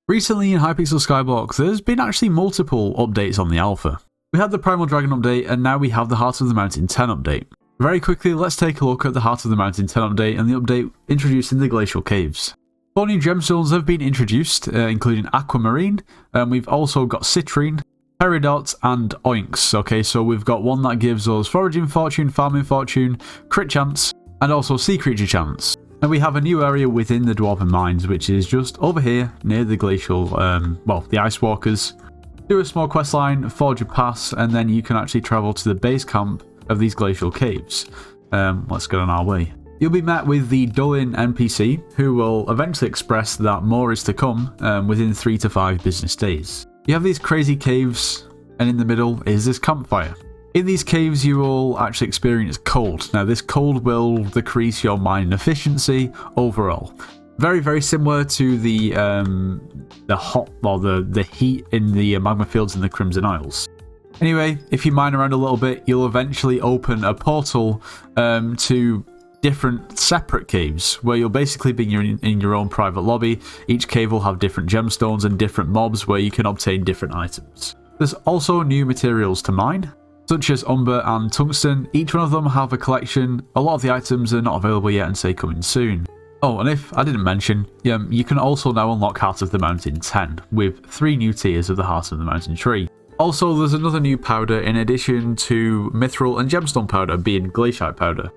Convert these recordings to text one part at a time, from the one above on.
Recently in Hypixel Skyblock, there's been actually multiple updates on the alpha. We had the Primal Dragon update, and now we have the Heart of the Mountain 10 update. Very quickly, let's take a look at the Heart of the Mountain 10 update and the update introducing the Glacial Caves. 4 new gemstones have been introduced, including Aquamarine, and we've also got Citrine, Peridot, and Oinks. Okay, so we've got one that gives us Foraging Fortune, Farming Fortune, Crit Chance, and also Sea Creature Chance. And we have a new area within the Dwarven Mines, which is just over here near the Glacial, the Ice Walkers. Do a small quest line, forge a pass, and then you can actually travel to the base camp of these Glacial Caves. Let's get on our way. You'll be met with the Dullin NPC, who will eventually express that more is to come within 3 to 5 business days. You have these crazy caves, and in the middle is this campfire. In these caves, you will actually experience cold. Now, this cold will decrease your mining efficiency overall. Very, very similar to the heat in the magma fields in the Crimson Isles. Anyway, if you mine around a little bit, you'll eventually open a portal to different separate caves, where you'll basically be in your own private lobby. Each cave will have different gemstones and different mobs where you can obtain different items. There's also new materials to mine, such as umber and tungsten. Each one of them have a collection. A lot of the items are not available yet and say coming soon. Oh, and if I didn't mention, you can also now unlock Heart of the Mountain 10, with 3 new tiers of the Heart of the Mountain tree. Also, there's another new powder in addition to mithril and gemstone powder, being glaciite powder.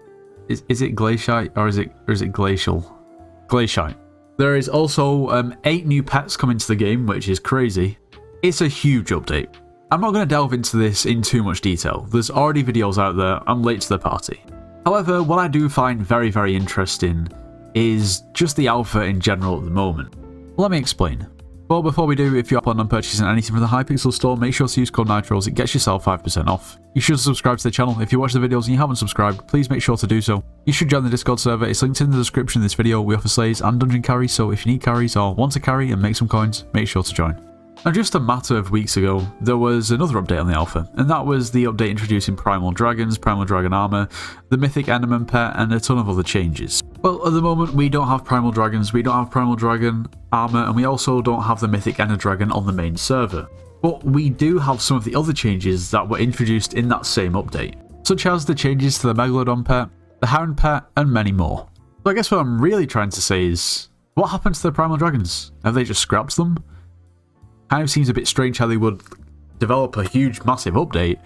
Is it glaciite or is it glacial? Glaciite. There is also 8 new pets coming to the game, which is crazy. It's a huge update. I'm not going to delve into this in too much detail. There's already videos out there. I'm late to the party. However, what I do find very, very interesting is just the alpha in general at the moment. Let me explain. But before we do, if you're planning on purchasing anything from the Hypixel Store, make sure to use code NITROS. It gets yourself 5% off. You should subscribe to the channel. If you watch the videos and you haven't subscribed, please make sure to do so. You should join the Discord server. It's linked in the description of this video. We offer slays and dungeon carries, so if you need carries or want to carry and make some coins, make sure to join. Now, just a matter of weeks ago, there was another update on the alpha, and that was the update introducing Primal Dragons, Primal Dragon Armor, the Mythic Enderman Pet, and a ton of other changes. Well, at the moment, we don't have Primal Dragons, we don't have Primal Dragon Armor, and we also don't have the Mythic Ender Dragon on the main server. But we do have some of the other changes that were introduced in that same update, such as the changes to the Megalodon Pet, the Hound Pet, and many more. So I guess what I'm really trying to say is, what happened to the Primal Dragons? Have they just scrapped them? Kind of seems a bit strange how they would develop a huge, massive update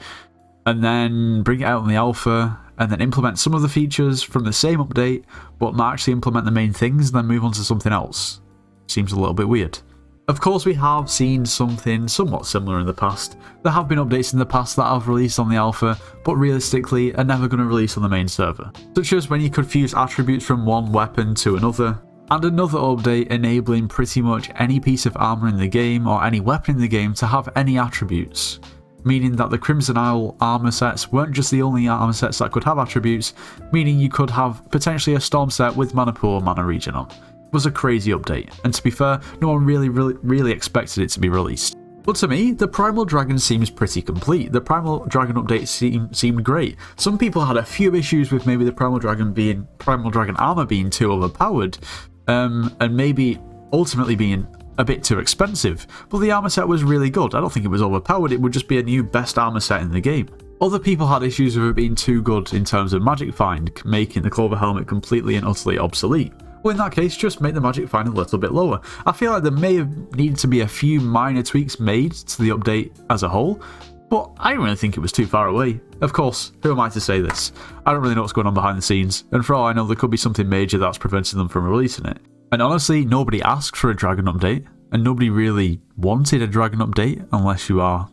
and then bring it out in the alpha and then implement some of the features from the same update, but not actually implement the main things and then move on to something else. Seems a little bit weird. Of course, we have seen something somewhat similar in the past. There have been updates in the past that have released on the alpha, but realistically are never going to release on the main server. Such as when you could fuse attributes from one weapon to another, and another update enabling pretty much any piece of armor in the game or any weapon in the game to have any attributes, meaning that the Crimson Isle armor sets weren't just the only armor sets that could have attributes, meaning you could have potentially a storm set with mana pool or mana regen on. It was a crazy update, and to be fair, no one really expected it to be released. But to me, the Primal Dragon seems pretty complete. The Primal Dragon update seemed great. Some people had a few issues with maybe the Primal Dragon armor being too overpowered, and maybe ultimately being a bit too expensive, but the armor set was really good. I don't think it was overpowered, it would just be a new best armor set in the game. Other people had issues with it being too good in terms of Magic Find, making the Clover Helmet completely and utterly obsolete. Well, in that case, just make the Magic Find a little bit lower. I feel like there may have needed to be a few minor tweaks made to the update as a whole, but I don't really think it was too far away. Of course, who am I to say this? I don't really know what's going on behind the scenes, and for all I know, there could be something major that's preventing them from releasing it. And honestly, nobody asked for a Dragon update, and nobody really wanted a Dragon update unless you are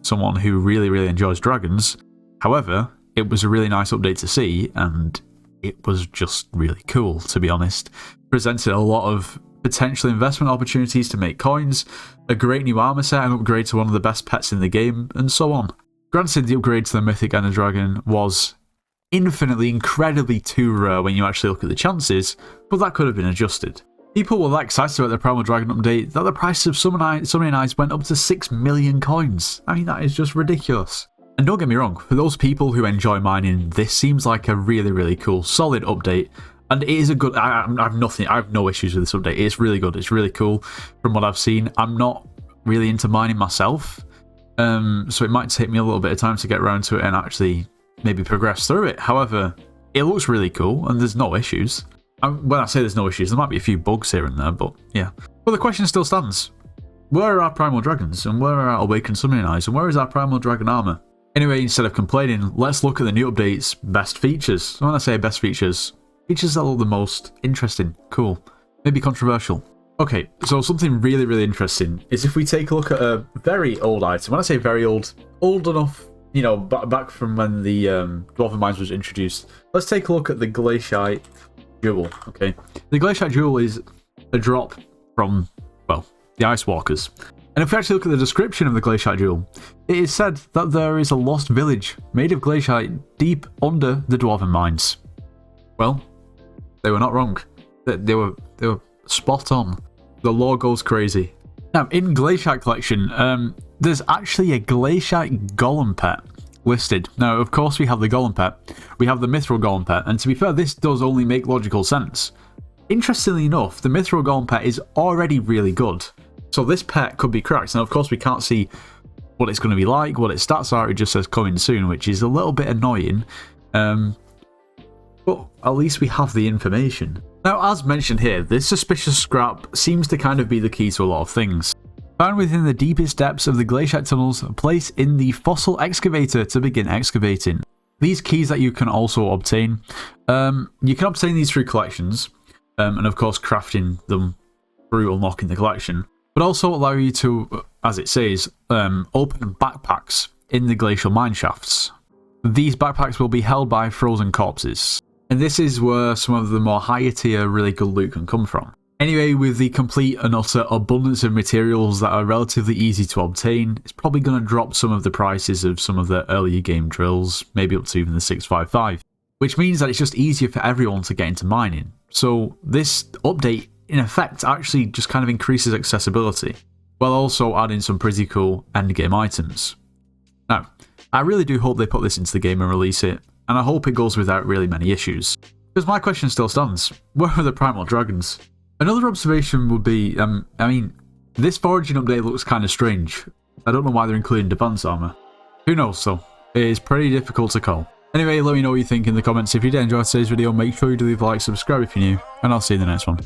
someone who really enjoys dragons. However, it was a really nice update to see, and it was just really cool, to be honest. Presented a lot of potential investment opportunities to make coins, a great new armor set, an upgrade to one of the best pets in the game, and so on. Granted, the upgrade to the Mythic Ender Dragon was incredibly too rare when you actually look at the chances, but that could have been adjusted. People were that excited about the Primal Dragon update that the price of Summoning Eyes went up to 6 million coins. I mean, that is just ridiculous. And don't get me wrong, for those people who enjoy mining, this seems like a really cool, solid update. And it is a good... I have no issues with this update. It's really good. It's really cool from what I've seen. I'm not really into mining myself, so it might take me a little bit of time to get around to it and actually maybe progress through it. However, it looks really cool and there's no issues. When I say there's no issues, there might be a few bugs here and there, but yeah. But the question still stands. Where are our Primal Dragons? And where are our Awakened Summoning Eyes? And where is our Primal Dragon Armor? Anyway, instead of complaining, let's look at the new update's best features. So when I say best features, features that look the most interesting, cool, maybe controversial. Okay, so something really, really interesting is if we take a look at a very old item. When I say very old, old enough, you know, back from when the Dwarven Mines was introduced. Let's take a look at the Glaciite Jewel, okay? The Glaciite Jewel is a drop from, well, the Ice Walkers. And if we actually look at the description of the Glaciite Jewel, it is said that there is a lost village made of glaciite deep under the Dwarven Mines. Well, they were not wrong. They were spot on. The lore goes crazy. Now, in Glaciite Collection, there's actually a Glaciite Golem pet listed. Now, of course, we have the Golem pet. We have the Mithril Golem pet. And to be fair, this does only make logical sense. Interestingly enough, the Mithril Golem pet is already really good. So this pet could be cracked. Now, of course, we can't see what it's going to be like, what its stats are. It just says coming soon, which is a little bit annoying. But at least we have the information. Now, as mentioned here, this suspicious scrap seems to kind of be the key to a lot of things. Found within the deepest depths of the glaciite tunnels, place in the fossil excavator to begin excavating. These keys that you can also obtain, you can obtain these through collections, and of course crafting them through unlocking the collection, but also allow you to, as it says, open backpacks in the glacial mine shafts. These backpacks will be held by frozen corpses. And this is where some of the more higher tier really good loot can come from. Anyway, with the complete and utter abundance of materials that are relatively easy to obtain, it's probably going to drop some of the prices of some of the earlier game drills, maybe up to even the 655, which means that it's just easier for everyone to get into mining. So this update, in effect, actually just kind of increases accessibility, while also adding some pretty cool endgame items. Now, I really do hope they put this into the game and release it, and I hope it goes without really many issues. Because my question still stands, where are the Primal Dragons? Another observation would be, I mean, this foraging update looks kind of strange. I don't know why they're including defense armor. Who knows though? It is pretty difficult to call. Anyway, let me know what you think in the comments. If you did enjoy today's video, make sure you do leave a like, subscribe if you're new, and I'll see you in the next one.